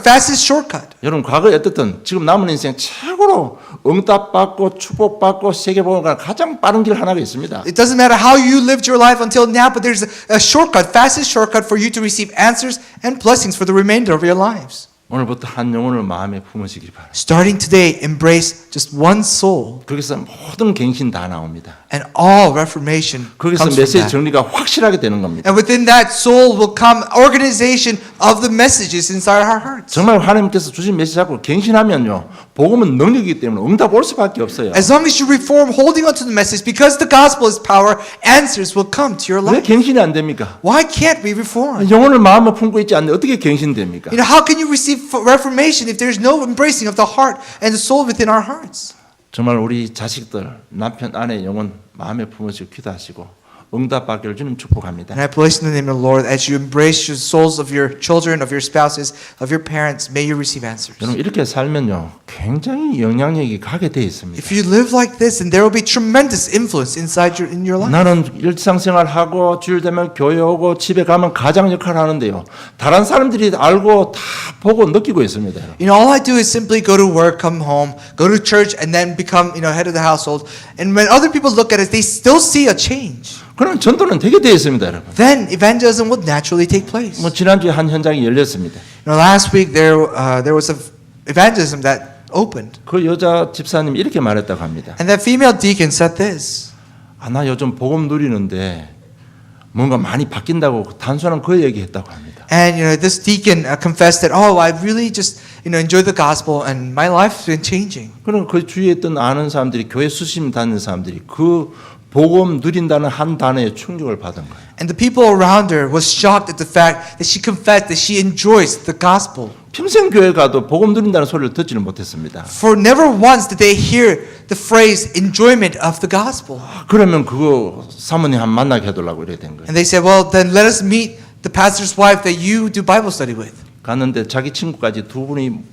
fastest shortcut. 여러분 과거에 어떻든 지금 남은 인생 최고로 응답받고 축복받고 세계복음을 가장 빠른 길 하나가 있습니다. It doesn't matter how you lived your life until now, but there's a shortcut, fastest shortcut for you to receive answers and blessings for the remainder of your lives. 오늘부터 한 영혼을 마음에 품으시기 바랍니다. Starting today, embrace just one soul, 거기서 모든 갱신 다 나옵니다. and all reformation 거기서 comes from 메시지 that. 정리가 확실하게 되는 겁니다. And within that soul will come organization of the messages inside our hearts. 정말 하나님께서 주신 메시지 잡고 갱신하면요 복음은 능력이기 때문에 응답 올 수밖에 없어요. As long as you reform, holding on to the message, because the gospel is power, answers will come to your 왜 life. 갱신이 안 됩니까? Why can't we reform? 영혼을 마음에 품고 있지 않는데 어떻게 갱신됩니까? You know, how can you receive reformation if there's no embracing of the heart and the soul within our hearts? 정말 우리 자식들, 남편, 아내 영혼 마음에 품으시고 기도하시고 응답받기를 주님 축복합니다. And I bless in the name of the Lord as you embrace the souls of your children, of your spouses, of your parents, may you receive answers. 여러분 이렇게 살면요 굉장히 영향력이 가게 돼 있습니다. If you live like this, then there will be tremendous influence in your life. 나는 일상생활 하고 주일 되면 교회 오고 집에 가면 가장 역할을 하는데요. 다른 사람들이 알고 다 보고 느끼고 있습니다. You know, all I do is simply go to work, come home, go to church, and then become, head of the household. And when other people look at it, they still see a change. 그럼 전도는 되게 되어 있습니다, 여러분. Then evangelism would naturally take place. 뭐 지난주에 한 현장이 열렸습니다. Last week there was a evangelism that opened, 그 여자 집사님이 이렇게 말했다고 합니다. and that female deacon said this. 나 요즘 복음 누리는데 뭔가 많이 바뀐다고 단순한 그 얘기했다고 합니다. And this deacon confessed that, I really just enjoy the gospel, and my life's been changing. 그럼 그 주위에 있던 아는 사람들이 교회 수심 다니는 사람들이 그 복음 누린다는 한 단어에 충격을 받은 거예요. And the people around her was shocked at the fact that she confessed that she enjoys the gospel. 평생 교회 가도 복음 누린다는 소리를 듣지는 못했습니다. For never once did they hear the phrase enjoyment of the gospel. 그러면 그거 사모님 한 만나게 해달라고 이렇게 된 거예요. And they said, well, then let us meet the pastor's wife that you do Bible study with. 갔는데 자기 친구까지 두 분이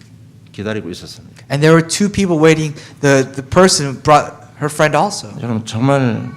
기다리고 있었습니다. And there were two people waiting. The person brought her friend also. 여러분 정말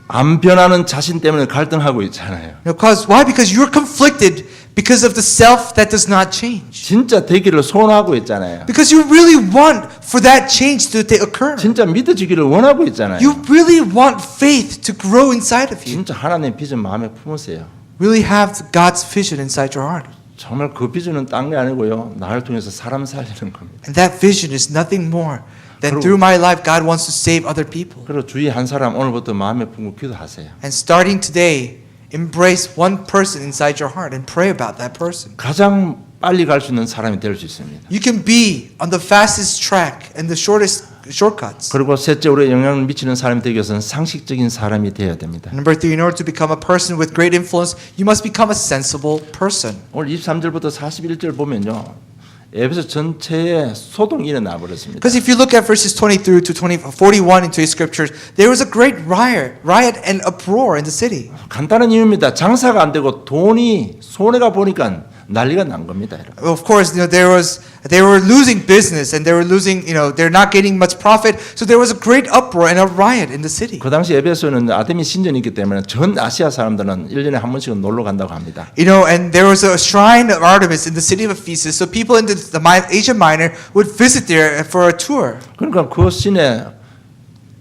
안 변하는 자신 때문에 갈등하고 있잖아요. Why? Because you're conflicted because of the self that does not change. 진짜 되기를 소원하고 있잖아요. Because you really want for that change to occur. 진짜 믿어지기를 원하고 있잖아요. You really want faith to grow inside of you. 진짜 하나님 비전 마음에 품으세요. Really have God's vision inside your heart. 정말 그 비전은 딴 게 아니고요. 나를 통해서 사람 살리는 겁니다. And that vision is nothing more than 그리고- through my life, God wants to save other people. 그리고 주위 한 사람 오늘부터 마음에 품고 기도하세요. And starting today, embrace one person inside your heart and pray about that person. 가장 빨리 갈 수 있는 사람이 될 수 있습니다. You can be on the fastest track and the shortest shortcuts. 그리고 셋째, 우리에 영향을 미치는 사람이 되기 위해서는 상식적인 사람이 되어야 됩니다. Number 3, in order to become a person with great influence, you must become a sensible person. 오늘 23절부터 41절 보면요. 에베소 전체에 소동이 일어나 버렸습니다. Because if you look at verses 20 through to 41 into his scriptures, there was a great riot and uproar in the city. 간단한 이유입니다. 장사가 안 되고 돈이 손해가 보니까 난리가 난 겁니다. 여러분. Of course, they were losing business and they were losing, they're not getting much profit. So there was a great uproar and a riot in the city. 그 당시 에베소는 아데미 신전이 있기 때문에 전 아시아 사람들은 1년에 한 번씩은 놀러 간다고 합니다. And there was a shrine of Artemis in the city of Ephesus. So people in the Asia Minor would visit there for a tour. 그러니까 그 신에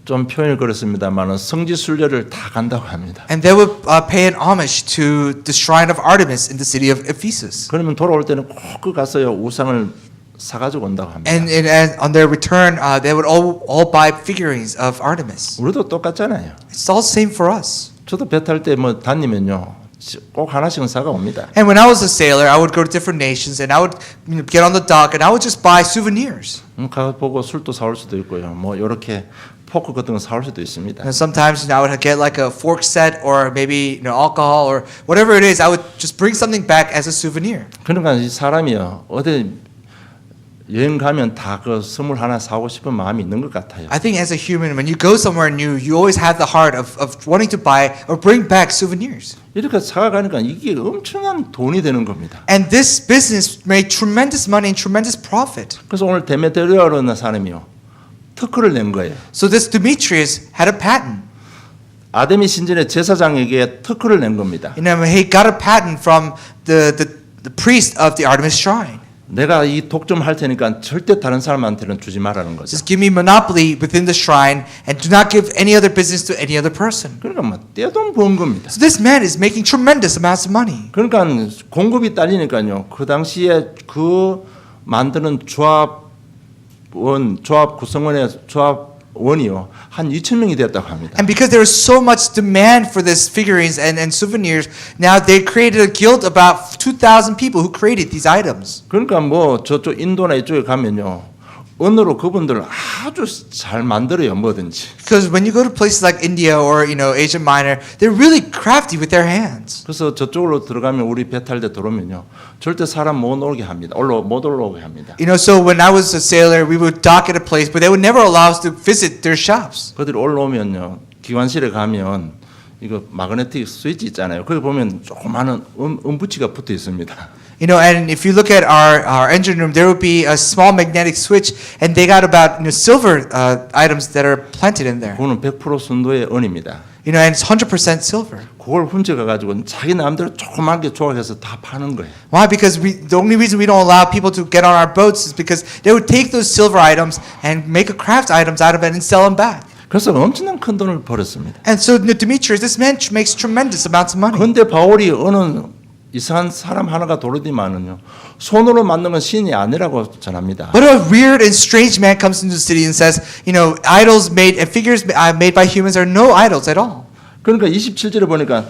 좀 표현을 그렇습니다만은 성지 순례를 다 간다고 합니다. And they would pay an homage to the shrine of Artemis in the city of Ephesus. 그러면 돌아올 때는 꼭 그 가서요 우상을 사가지고 온다고 합니다. And on their return, they would all buy figurines of Artemis. 우리도 똑같잖아요. It's all the same for us. 저도 배 탈 때 뭐 다니면요 꼭 하나씩은 사가 옵니다. And when I was a sailor, I would go to different nations and I would get on the dock and I would just buy souvenirs. 가 보고 술도 사올 수도 있고요. 뭐 이렇게 포크 같은 거 사올 수도 있습니다. And sometimes I would get like a fork set or maybe alcohol or whatever it is. I would just bring something back as a souvenir. 그러니까 이 사람이요 어디 여행 가면 다 그 선물 하나 사고 싶은 마음이 있는 것 같아요. I think as a human, when you go somewhere new, you always have the heart of wanting to buy or bring back souvenirs. 이렇게 사가니까 이게 엄청난 돈이 되는 겁니다. And this business made tremendous money and tremendous profit. 그래서 오늘 데메트리아라는 사람이요 특허를 낸 거예요. So this Demetrius had a patent. 아데미 신전의 제사장에게 특허를 낸 겁니다. He got a patent from the priest of the Artemis shrine. 내가 이 독점할 테니까 절대 다른 사람한테는 주지 말라는 거죠. Just give me monopoly within the shrine and do not give any other business to any other person. 그러니까 뭐 떼돈 번 겁니다. So this man is making tremendous amounts of money. 그러니까 공급이 딸리니까요. 그 당시에 그 만드는 조합 구성원의 조합원이요 한 2,000명이 되었다고 합니다. And because there was so much demand for this figurines and souvenirs, now they created a guild about 2,000 people who created these items. 그러니까 뭐 저쪽 인도나 이쪽에 가면요 언어로 그분들 아주 잘 만들어요 뭐든지. Because when you go to places like India or Asia Minor, they're really crafty with their hands. 그래서 저쪽으로 들어가면 우리 배 탈 때 들어오면요 절대 사람 못 오게 합니다. 못 올라오게 합니다. So when I was a sailor, we would dock at a place, but they would never allow us to visit their shops. 그들이 올라오면요 기관실에 가면 이거 마그네틱 스위치 있잖아요. 거기 보면 조그마한 음부치가 붙어 있습니다. And if you look at our engine room, there would be a small magnetic switch, and they got about silver items that are planted in there. 그거는 100% 순도의 은입니다. And it's 100% silver. 그걸 훔쳐가 가지고 자기 마음대로 조그맣게 조각해서 다 파는 거예요. Why? Because the only reason we don't allow people to get on our boats is because they would take those silver items and make a craft items out of it and sell them back. 그래서 엄청난 큰 돈을 벌었습니다. And so Demetrius, this man makes tremendous amounts of money. 그런데 바울이 어느 이상한 사람 하나가 도르디만은요 손으로 만든 건 신이 아니라고 전합니다. But a weird and strange man comes into the city and says, idols made and figures made by humans are no idols at all. 그러니까 27절에 보니까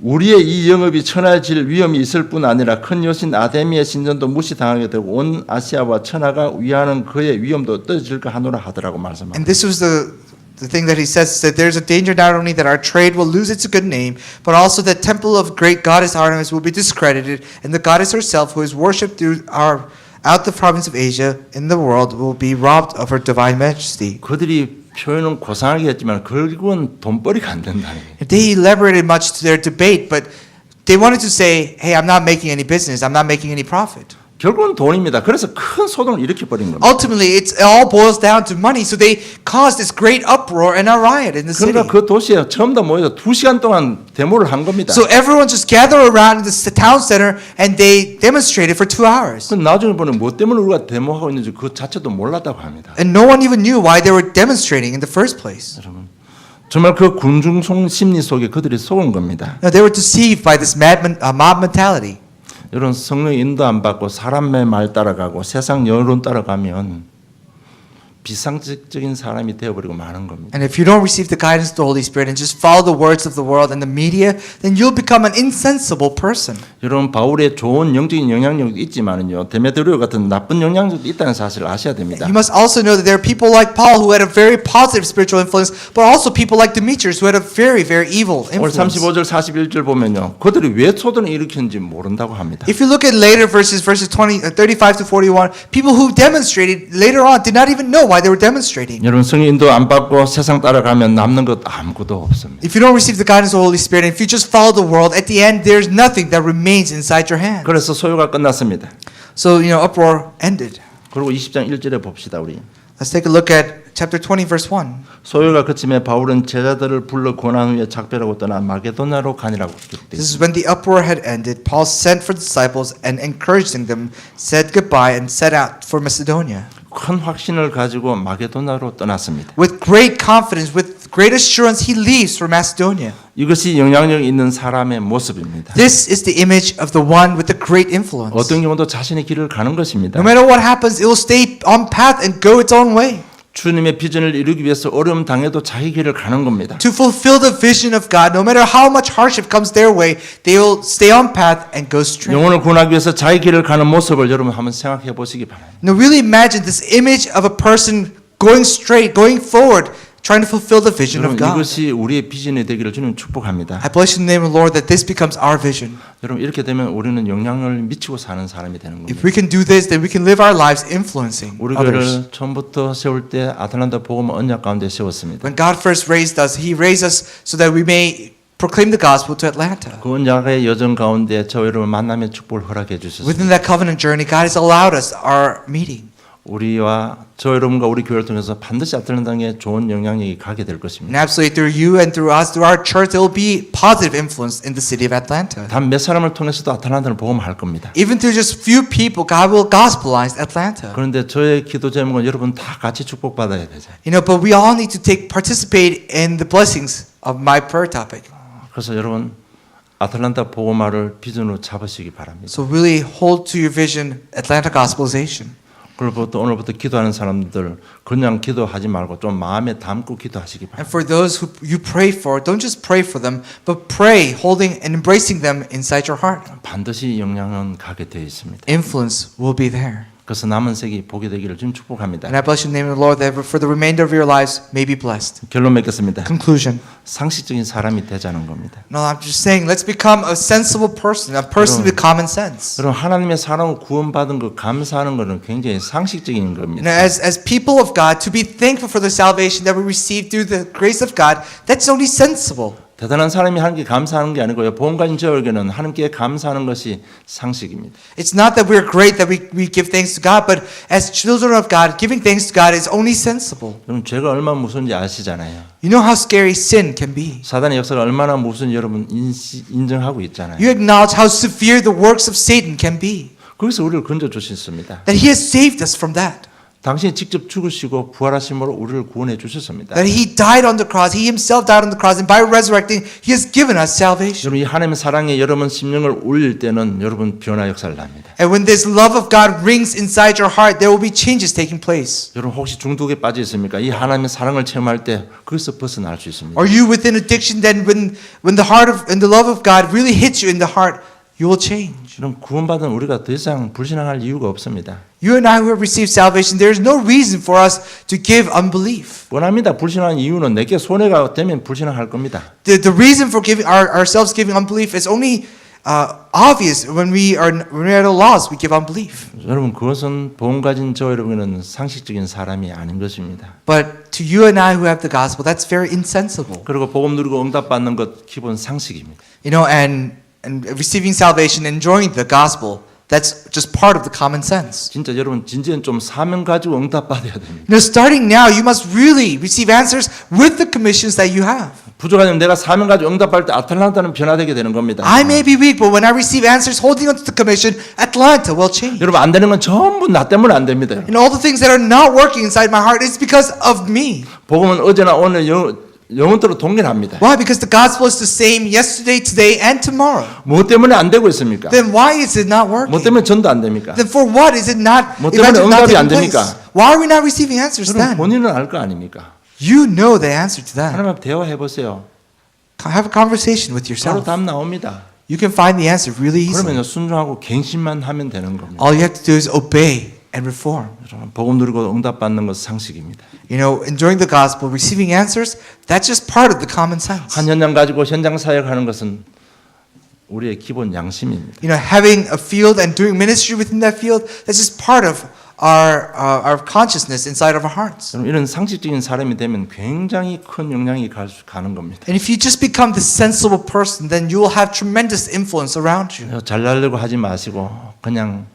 우리의 이 영업이 천하질 위험이 있을 뿐 아니라 큰 여신 아데미의 신전도 무시당하게 되고 온 아시아와 천하가 위하는 그의 위험도 떨어질까 하노라 하더라고 말씀합니다. And this was the thing that he says, that there's a danger not only that our trade will lose its good name, but also the temple of great goddess Artemis will be discredited, and the goddess herself, who is worshipped throughout the province of Asia in the world, will be robbed of her divine majesty. 그들이 표현은 고상하게 했지만 결국은 돈벌이가 안 된다는 거예요. They elaborated much to their debate, but they wanted to say, hey, I'm not making any business, I'm not making any profit. 결국은 돈입니다. 그래서 큰 소동을 일으켜버린 겁니다. Ultimately, it all boils down to money. So they caused this great uproar and a riot in the city. 그러니까 그 도시에 전부 다 모여서 2시간 동안 데모를 한 겁니다. So everyone just gathered around in the town center and they demonstrated for 2 hours. 그 나중에 보면 뭐 때문에 우리가 데모하고 있는지 그 자체도 몰랐다고 합니다. And no one even knew why they were demonstrating in the first place. 여러분, 정말 그 군중송 심리 속에 그들이 속은 겁니다. No, they were deceived by this mob mentality. 이런 성령 인도 안 받고 사람의 말 따라가고 세상 여론 따라가면 비상식적인 사람이 되어버리고 마는 겁니다. And if you don't receive the guidance of the Holy Spirit and just follow the words of the world and the media, then you'll become an insensible person. 여러분 바울의 좋은 영적인 영향력도 있지만은요 데메드리오 같은 나쁜 영향력도 있다는 사실을 아셔야 됩니다. You must also know that there are people like Paul who had a very positive spiritual influence, but also people like Demetrius who had a very, very evil 오늘 influence. 35절 41절 보면요 그들이 왜 소동을 일으켰는지 모른다고 합니다. If you look at later verses 35 to 41, people who demonstrated later on did not even know why they were demonstrating. 여러분 성령 인도 안 받고 세상 따라가면 남는 것 아무것도 없습니다. If you don't receive the guidance of the Holy Spirit, and if you just follow the world, at the end there's nothing that remains inside your hand. 그래서 소요가 끝났습니다. So, uproar ended. 그리고 20장 1절에 봅시다 우리. Let's take a look at chapter 20 verse 1. 소요가 그침에 바울은 제자들을 불러 권한 후에 작별하고 떠나 마게도나로 가니라고 기록되어 This is 있습니다. when the uproar had ended. Paul sent for the disciples and encouraging them, said goodbye and set out for Macedonia. 큰 확신을 가지고 마게도나로 떠났습니다. With great confidence, with great assurance, he leaves for Macedonia. 이것이 영향력 있는 사람의 모습입니다. This is the image of the one with the great influence. 어떤 경우도 자신의 길을 가는 것입니다. No matter what happens, it will stay on path and go its own way. 주님의 비전을 이루기 위해서 어려움 당해도 자기 길을 가는 겁니다. To fulfill the vision of God, no matter how much hardship comes their way, they will stay on path and go straight. 영혼을 구원하기 위해서 자기 길을 가는 모습을 여러분 한번 생각해 보시기 바랍니다. Now really imagine this image of a person going straight, going forward, trying to fulfill the vision of 여러분 God. 이것이 우리의 비전이 되기를 주님 축복합니다. I bless you in the name of the Lord that this becomes our vision. 여러분 이렇게 되면 우리는 영향을 미치고 사는 사람이 되는 If 겁니다. we can do this, then we can live our lives influencing 우리 others. 교회를 처음부터 세울 때 아틀란타 복음 언약 가운데 세웠습니다. When God first raised us, He raised us so that we may proclaim the gospel to Atlanta. 그 언약의 여정 가운데 저 여러분 만남의 축복을 허락해 주셨습니다. Within that covenant journey, God has allowed us our meeting. 우리와 저 여러분과 우리 교회를 통해서 반드시 아틀란타에 좋은 영향력이 가게 될 And 것입니다. absolutely through you and through us, through our church, there will be positive influence in the city of Atlanta. 단 몇 사람을 통해서도 아틀란타를 복음할 겁니다. Even through just few people, God will gospelize Atlanta. 그런데 저의 기도 제목은 여러분 다 같이 축복받아야 되죠. But we all need to participate in the blessings of my prayer topic. 그래서 여러분 아틀란타 복음화를 비전으로 잡으시기 바랍니다. So really hold to your vision, Atlanta gospelization. 그리고 또 오늘부터 기도하는 사람들 그냥 기도하지 말고 좀 마음에 담고 기도하시기 바랍니다. And for those who you pray for, don't just pray for them, but pray, holding and embracing them inside your heart. 반드시 영향은 가게 되어 있습니다. Influence will be there. 그래서 남은 세기 보게 되기를 좀 축복합니다. And I bless you in the name of the Lord that for the remainder of your lives may be blessed. 결론 맺겠습니다. Conclusion. 상식적인 사람이 되자는 겁니다. No, I'm just saying, let's become a sensible person, a person with common sense. 여러분 하나님의 사랑을 구원받은 거 감사하는 것은 굉장히 상식적인 겁니다. As people of God, to be thankful for the salvation that we receive through the grace of God, that's only sensible. 대단한 사람이 하나님께 감사하는 게 아니고요. 복음 가진 저에게는 하나님께 감사하는 것이 상식입니다. It's not that we're great that we give thanks to God, but as children of God, giving thanks to God is only sensible. 여러분 죄가 얼마나 무서운지 아시잖아요. You know how scary sin can be. 사단의 역사가 얼마나 무서운지 여러분 인정하고 있잖아요. You acknowledge how severe the works of Satan can be. 거기서 우리를 건져 주셨습니다. That he has saved us from that. 당신이 직접 죽으시고 부활하심으로 우리를 구원해 주셨습니다. That he died on the cross. He himself died on the cross. And by resurrecting, he has given us salvation. 여러분 이 하나님의 사랑에 여러분 심령을 울릴 때는 여러분 변화 역사를 납니다. And when this love of God rings inside your heart, there will be changes taking place. 여러분 혹시 중독에 빠져 있습니까? 이 하나님의 사랑을 체험할 때 거기서 벗어날 수 있습니다. Are you within addiction? Then when the heart of and the love of God really hits you in the heart, you will change. 그럼 구원받은 우리가 더 이상 불신앙할 이유가 없습니다. You and I who have received salvation, there is no reason for us to give unbelief. 뻔합니다. 불신앙한 이유는 내게 손해가 되면 불신앙할 겁니다. The reason for giving ourselves giving unbelief is only obvious when we are at a loss. We give unbelief. 여러분 그것은 복음 가진 저 여러분은 상식적인 사람이 아닌 것입니다. But to you and I who have the gospel, that's very insensible. 그리고 복음 누리고 응답받는 것 기본 상식입니다. And receiving salvation, enjoying the gospel, that's just part of the common sense. 진짜 여러분 진지는 좀 사명 가지고 응답받아야 됩니다. Starting now, you must really receive answers with the commissions that you have. 부족하면 내가 사명 가지고 응답할 때 아틀란타는 변화되게 되는 겁니다. I may be weak, but when I receive answers holding onto the commission, Atlanta will change. 여러분 안 되는 건 전부 나 때문에 안 됩니다. And all the things that are not working inside my heart is because of me. 복음은 어제나 오늘 영원토록 동일합니다. Why? Because the gospel is the same yesterday, today, and tomorrow. 무엇 때문에 안 되고 있습니까? Then why is it not 뭐 working? 때문에 전도 안 됩니까? Then for what is it not 뭐 때문에 eventually not 응답이 안 taking place? 됩니까? Why are we not receiving answers 그럼 then? 본인은 알 거 아닙니까? You know the answer to that. 하나님 앞에 대화해 보세요. Have a conversation with 바로 yourself. 답 나옵니다. You can find the answer really easily. 그러면 순종하고 갱신만 하면 되는 겁니다. All you have to do is obey and reform. 여러분, 복음 누리고 응답 받는 것은 상식입니다. You know, enjoying the gospel, receiving answers, that's just part of the common sense. 한 현장 가지고 현장 사역하는 것은 우리의 기본 양심입니다. You know, having a field and doing ministry within that field, that's just part of our consciousness inside of our hearts. 그럼 이런 상식적인 사람이 되면 굉장히 큰 영향이 가는 겁니다. And if you just become the sensible person, then you will have tremendous influence around you. 잘나려고 하지 마시고 그냥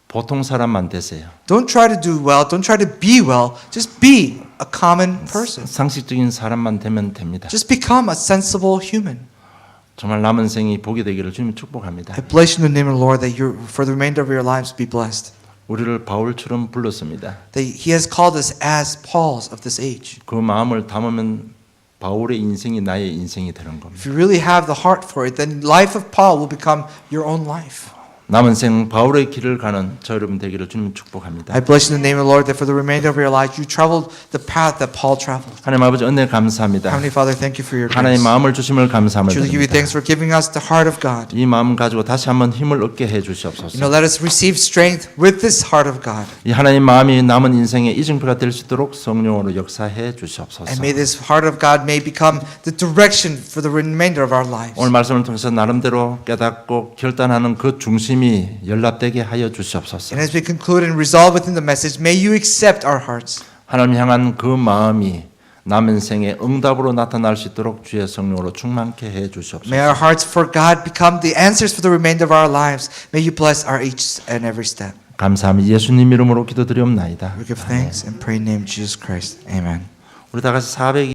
보통 사람만 되세요. Don't try to do well, don't try to be well, just be a common person. 상식적인 사람만 되면 됩니다. Just become a sensible human. 정말 남은 생이 복이 되기를 주님 축복합니다. I bless you in the name of the Lord that you, for the remainder of your lives, be blessed. 우리를 바울처럼 불렀습니다. That He has called us as Pauls of this age. 그 마음을 담으면 바울의 인생이 나의 인생이 되는 겁니다. If you really have the heart for it, then life of Paul will become your own life. 남은 생 바울의 길을 가는 저 여러분 되기를 주님 축복합니다. I bless you in the name of the Lord that for the remainder of your life, you traveled the path that Paul traveled. 하나님 아버지 은혜 감사합니다. Heavenly Father, thank you for your 하나님 grace. 마음을 주심을 감사함을 Truly give you 드립니다. thanks for giving us the heart of God. 이 마음 가지고 다시 한번 힘을 얻게 해 You 주시옵소서. know, let us receive strength with this heart of God. 이 하나님 마음이 남은 인생의 이증표가 될 수 있도록 성령으로 역사해 주시옵소서. And may this heart of God may become the direction for the remainder of our lives. 오늘 말씀을 통해서 나름대로 깨닫고 결단하는 그 중심이 연락되게 하여 주시옵소서. And as we conclude and resolve within the message, may you accept our hearts. 하나님 향한 그 마음이 남은 생의 응답으로 나타날 수 있도록 주의 성령으로 충만케 해 주시옵소서. May our hearts for God become the answers for the remainder of our lives. May you bless our each and every step. 감사합니다. 예수님 이름으로 기도드리옵나이다. We give thanks and pray in the name of Jesus Christ. Amen. 우리 다 같이 400